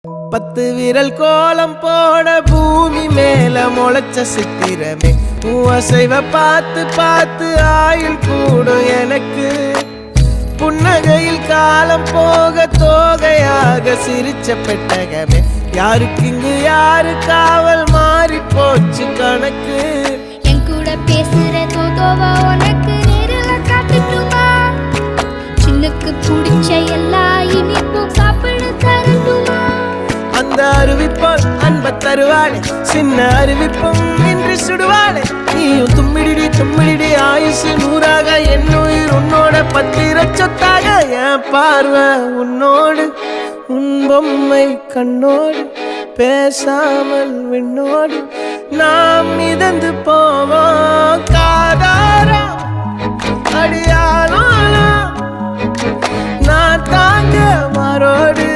10 விரல் கோலம் போட பூமி மேல முளைச்ச சித்திரமே அசைவ பார்த்து பார்த்து ஆயுள் கூடும் எனக்கு புன்னகையில் காலம் போக தோகையாக சிரிச்ச பெட்டகமே யாருக்கு இங்கு யாரு காவல் மாறி போச்சு கணக்கு என் கூட பேசுற தோதோவா உனக்கு நேரில் காட்டுட்டுமா சின்னுக்கு பிடிச்ச எல்லா இனிப்பும் சாப்பிட தரட்டுமா அந்த அறிவிப்பால் அன்ப தருவாளே சின்ன அறிவிப்பும் இன்று சுடுவாளே நீயும் தும்மிடி ஆயுசு 100ஆக என் உயிர் உன்னோட 10 சொத்தாக என் பார்வை உன்னோடு உன் பொம்மை கண்ணோடு பேசாமல் விண்ணோடு நாம் மிதந்து போவோம் காதாரா அடியாலும் நான் தாங்க மாறோடு